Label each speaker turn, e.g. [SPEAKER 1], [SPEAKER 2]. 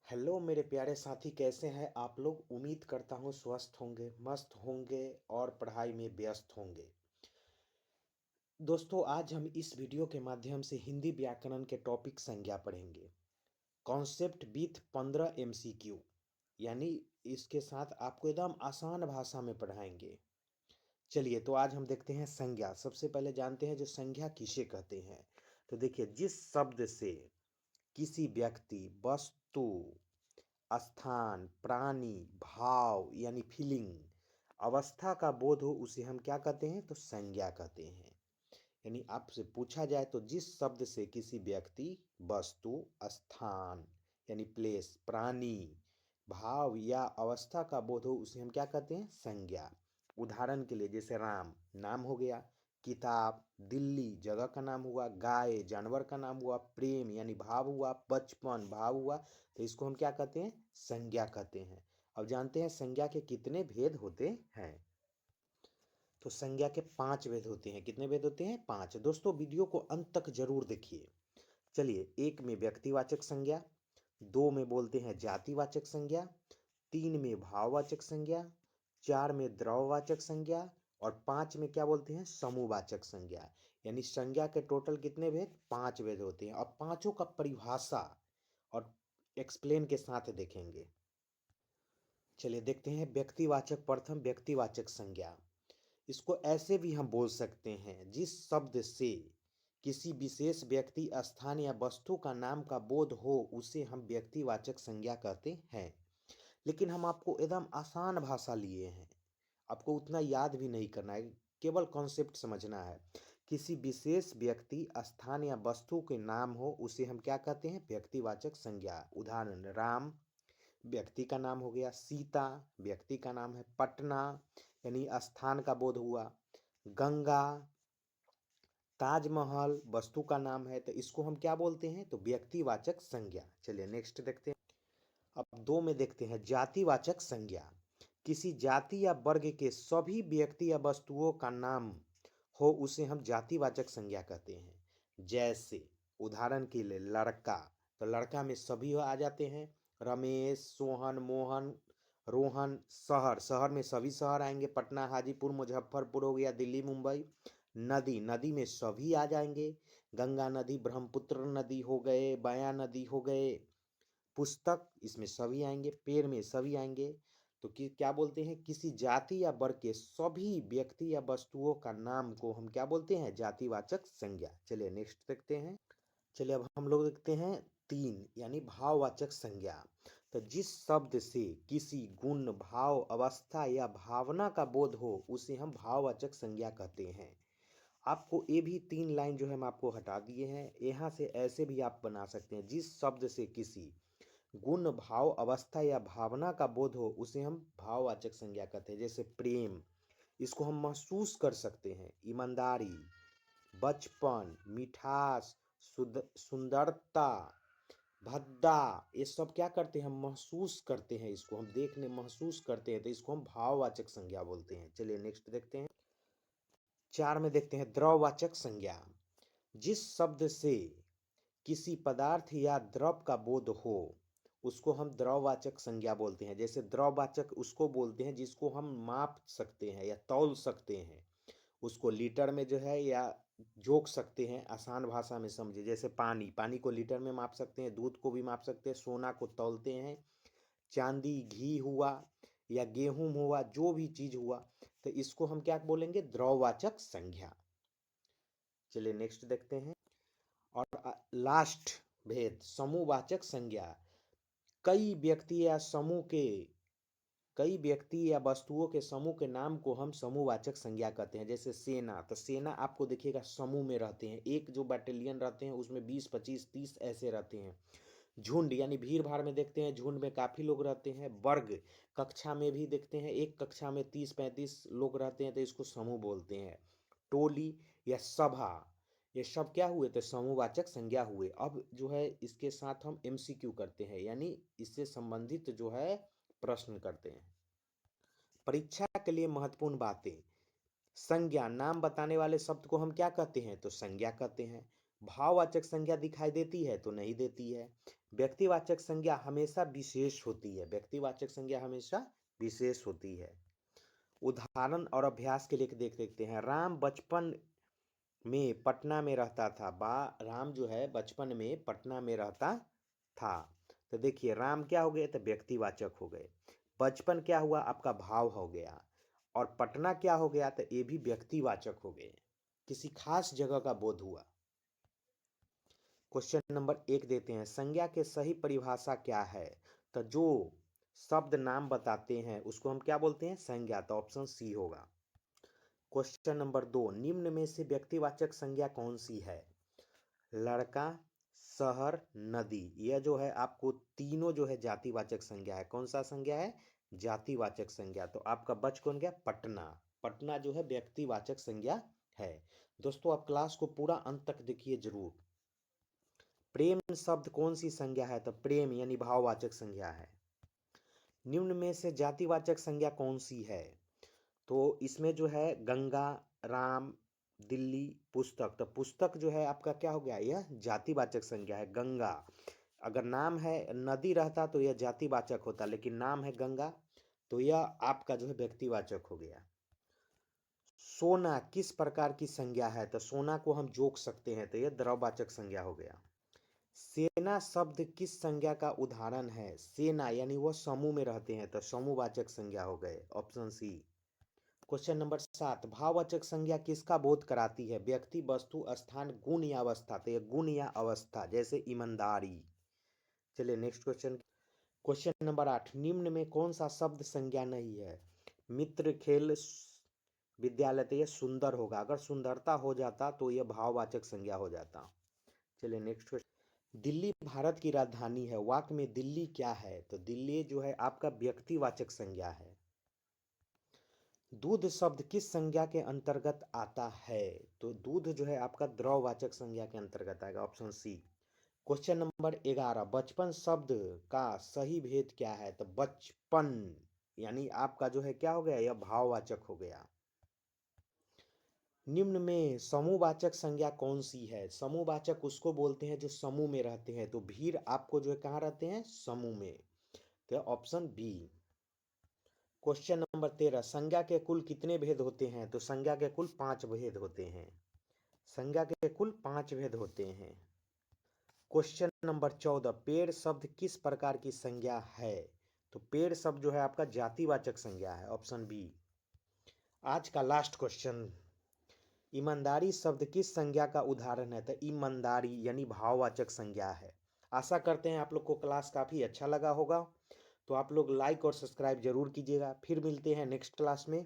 [SPEAKER 1] Hello मेरे प्यारे साथी, कैसे हैं आप लोग। उम्मीद करता हूँ स्वस्थ होंगे, मस्त होंगे और पढ़ाई में व्यस्त होंगे। दोस्तों, आज हम इस वीडियो के माध्यम से हिंदी व्याकरण के टॉपिक संज्ञा पढ़ेंगे। कॉन्सेप्ट विथ 15 MCQ, यानी इसके साथ आपको एकदम आसान भाषा में पढ़ाएंगे। चलिए, तो आज हम देखते हैं संज्ञा। सबसे पहले जानते हैं जो संज्ञा किसे कहते हैं। तो देखिए, जिस शब्द से किसी व्यक्ति, वस्तु, स्थान, प्राणी, भाव यानी फीलिंग, अवस्था का बोध हो, उसे हम क्या कहते हैं, तो संज्ञा कहते हैं। यानी आपसे पूछा जाए तो जिस शब्द से किसी व्यक्ति, वस्तु, स्थान यानी प्लेस, प्राणी, भाव या अवस्था का बोध हो, उसे हम क्या कहते हैं, संज्ञा। उदाहरण के लिए जैसे राम नाम हो गया, किताब, दिल्ली जगह का नाम हुआ, गाय जानवर का नाम हुआ, प्रेम यानी भाव हुआ, बचपन भाव हुआ, तो इसको हम क्या कहते हैं, संज्ञा कहते हैं। अब जानते हैं संज्ञा के कितने भेद होते हैं। तो संज्ञा के 5 भेद होते हैं। कितने भेद होते हैं, 5। दोस्तों, वीडियो को अंत तक जरूर देखिए। चलिए, 1 में व्यक्तिवाचक संज्ञा, 2 में बोलते हैं जातिवाचक संज्ञा, 3 में भाववाचक संज्ञा, 4 में द्रव्यवाचक संज्ञा और 5 में क्या बोलते हैं, समूहवाचक संज्ञा। यानी संज्ञा के टोटल कितने भेद, 5 भेद होते हैं। अब पांचों का परिभाषा और एक्सप्लेन के साथ देखेंगे। चलिए देखते हैं व्यक्तिवाचक। प्रथम व्यक्तिवाचक संज्ञा, इसको ऐसे भी हम बोल सकते हैं, जिस शब्द से किसी विशेष व्यक्ति, स्थान या वस्तु का नाम का बोध हो, उसे हम व्यक्तिवाचक संज्ञा कहते हैं। लेकिन हम आपको एकदम आसान भाषा लिए हैं, आपको उतना याद भी नहीं करना है, केवल कॉन्सेप्ट समझना है। किसी विशेष व्यक्ति, स्थान या वस्तु के नाम हो, उसे हम क्या कहते हैं, व्यक्तिवाचक संज्ञा। उदाहरण, राम व्यक्ति का नाम हो गया, सीता व्यक्ति का नाम है, पटना यानी स्थान का बोध हुआ, गंगा, ताजमहल वस्तु का नाम है, तो इसको हम क्या बोलते हैं, तो व्यक्तिवाचक संज्ञा। चलिए नेक्स्ट देखते हैं। अब 2 में देखते हैं जातिवाचक संज्ञा। किसी जाति या वर्ग के सभी व्यक्ति या वस्तुओं का नाम हो, उसे हम जातिवाचक संज्ञा कहते हैं। जैसे उदाहरण के लिए लड़का, तो लड़का में सभी आ जाते हैं, रमेश, सोहन, मोहन, रोहन। शहर, शहर में सभी शहर आएंगे, पटना, हाजीपुर, मुजफ्फरपुर हो गया, दिल्ली, मुंबई। नदी, नदी में सभी आ जाएंगे, गंगा नदी, ब्रह्मपुत्र नदी हो गए, बया नदी हो गए। पुस्तक, इसमें सभी आएंगे, पेड़ में सभी आएंगे। तो क्या बोलते हैं, किसी जाति या वर्ग के सभी व्यक्ति या वस्तुओं का नाम को हम क्या बोलते हैं, जातिवाचक संज्ञा। चलिए नेक्स्ट देखते हैं। चलिए अब हम लोग देखते हैं 3, यानी भाववाचक संज्ञा। तो जिस शब्द से किसी गुण, भाव, अवस्था या भावना का बोध हो, उसे हम भाववाचक संज्ञा कहते हैं। आपको ये भी 3 लाइन जो है हम आपको हटा दिए हैं, यहाँ से ऐसे भी आप बना सकते हैं, जिस शब्द से किसी गुण, भाव, अवस्था या भावना का बोध हो, उसे हम भाववाचक संज्ञा कहते हैं। जैसे प्रेम, इसको हम महसूस कर सकते हैं। ईमानदारी, बचपन, मिठास, सुंदरता, भद्दा, ये सब क्या करते हैं, हम महसूस करते हैं, इसको हम देखने महसूस करते हैं, तो इसको हम भाववाचक संज्ञा बोलते हैं। चलिए नेक्स्ट देखते हैं। 4 में देखते हैं द्रव्यवाचक संज्ञा। जिस शब्द से किसी पदार्थ या द्रव का बोध हो, उसको हम द्रववाचक संज्ञा बोलते हैं। जैसे द्रववाचक उसको बोलते हैं जिसको हम माप सकते हैं या तौल सकते हैं, उसको लीटर में जो है या जोक सकते हैं, आसान भाषा में समझे। जैसे पानी, पानी को लीटर में माप सकते हैं, दूध को भी माप सकते हैं, सोना को तौलते हैं, चांदी, घी हुआ या गेहूं हुआ, जो भी चीज हुआ, तो इसको हम क्या बोलेंगे, द्रववाचक संज्ञा। चलिए नेक्स्ट देखते हैं। और लास्ट भेद, समूहवाचक संज्ञा। कई व्यक्ति या समूह के कई व्यक्ति या वस्तुओं के समूह के नाम को हम समूहवाचक संज्ञा कहते हैं। जैसे सेना, तो सेना आपको देखिएगा समूह में रहते हैं, एक जो बटालियन रहते हैं उसमें 20, 25, 30 ऐसे रहते हैं। झुंड यानी भीड़ भाड़ में देखते हैं, झुंड में काफी लोग रहते हैं। वर्ग, कक्षा में भी देखते हैं, एक कक्षा में 30, 35 लोग रहते हैं, तो इसको समूह बोलते हैं। टोली या सभा, ये सब क्या हुए, तो समूहवाचक संज्ञा हुए। अब जो है इसके साथ हम MCQ करते हैं, यानी इससे संबंधित जो है प्रश्न करते हैं। परीक्षा के लिए महत्वपूर्ण बातें। संज्ञा, नाम बताने वाले शब्द को हम क्या कहते हैं, तो संज्ञा कहते हैं। भाववाचक संज्ञा दिखाई देती है तो नहीं देती है। व्यक्तिवाचक संज्ञा हमेशा विशेष होती है, व्यक्तिवाचक संज्ञा हमेशा विशेष होती है। उदाहरण और अभ्यास के लिए देख देखते हैं। राम बचपन में पटना में रहता था। राम जो है बचपन में पटना में रहता था। तो देखिए राम क्या हो गए, तो व्यक्तिवाचक हो गए। बचपन क्या हुआ, आपका भाव हो गया। और पटना क्या हो गया, तो ये भी व्यक्तिवाचक हो गए, किसी खास जगह का बोध हुआ। क्वेश्चन नंबर 1 देते हैं, संज्ञा के सही परिभाषा क्या है। तो जो शब्द नाम बताते हैं उसको हम क्या बोलते हैं, संज्ञा। तो ऑप्शन सी होगा। क्वेश्चन नंबर 2, निम्न में से व्यक्तिवाचक संज्ञा कौन सी है। लड़का, शहर, नदी। यह जो है आपको तीनों जो है जातिवाचक संज्ञा है। कौन सा संज्ञा है, जातिवाचक संज्ञा। तो आपका बच कौन गया, पटना। पटना जो है व्यक्तिवाचक संज्ञा है। दोस्तों आप क्लास को पूरा अंत तक देखिए जरूर। प्रेम शब्द कौन सी संज्ञा है, तो प्रेम यानी भाववाचक संज्ञा है। निम्न में से जातिवाचक संज्ञा कौन सी है। तो इसमें जो है गंगा, राम, दिल्ली, पुस्तक। तो पुस्तक जो है आपका क्या हो गया, यह जातिवाचक संज्ञा है। गंगा, अगर नाम है नदी रहता तो यह जातिवाचक होता, लेकिन नाम है गंगा तो यह आपका जो है व्यक्तिवाचक हो गया। सोना किस प्रकार की संज्ञा है, तो सोना को हम जोक सकते हैं, तो यह द्रववाचक संज्ञा हो गया। सेना शब्द किस संज्ञा का उदाहरण है। सेना यानी वह समूह में रहते हैं, तो समूहवाचक संज्ञा हो गए, ऑप्शन सी। क्वेश्चन नंबर 7, भाववाचक संज्ञा किसका बोध कराती है। व्यक्ति, वस्तु, स्थान, गुण या अवस्था। तो यह गुण या अवस्था, जैसे ईमानदारी। चलिए नेक्स्ट क्वेश्चन। क्वेश्चन नंबर 8, निम्न में कौन सा शब्द संज्ञा नहीं है। मित्र, खेल, विद्यालय। तो यह सुंदर होगा, अगर सुंदरता हो जाता तो यह भाववाचक संज्ञा हो जाता। चलिए नेक्स्ट क्वेश्चन। दिल्ली भारत की राजधानी है। वाक्य में दिल्ली क्या है, तो दिल्ली जो है आपका व्यक्तिवाचक संज्ञा है। दूध शब्द किस संज्ञा के अंतर्गत आता है, तो दूध जो है आपका द्रववाचक संज्ञा के अंतर्गत आएगा, ऑप्शन सी। क्वेश्चन नंबर 11, बचपन शब्द का सही भेद क्या है, तो बचपन यानी आपका जो है क्या हो गया, यह भाववाचक हो गया। निम्न में समूहवाचक संज्ञा कौन सी है। समूहवाचक उसको बोलते हैं जो समूह में रहते हैं, तो भीड़ आपको जो है कहाँ रहते हैं, समूह में। तो ऑप्शन बी। क्वेश्चन नंबर 13, संज्ञा के कुल कितने भेद होते हैं, तो संज्ञा के कुल 5 भेद होते हैं। संज्ञा के कुल 5 भेद होते हैं। क्वेश्चन नंबर 14, पेड़ शब्द किस प्रकार की संज्ञा है, तो पेड़ शब्द जो है आपका जातिवाचक संज्ञा है, ऑप्शन बी। आज का लास्ट क्वेश्चन, ईमानदारी शब्द किस संज्ञा का उदाहरण है, तो ईमानदारी यानी भाववाचक संज्ञा है। आशा करते हैं आप लोग को क्लास काफ़ी अच्छा लगा होगा। तो आप लोग लाइक और सब्सक्राइब जरूर कीजिएगा। फिर मिलते हैं नेक्स्ट क्लास में।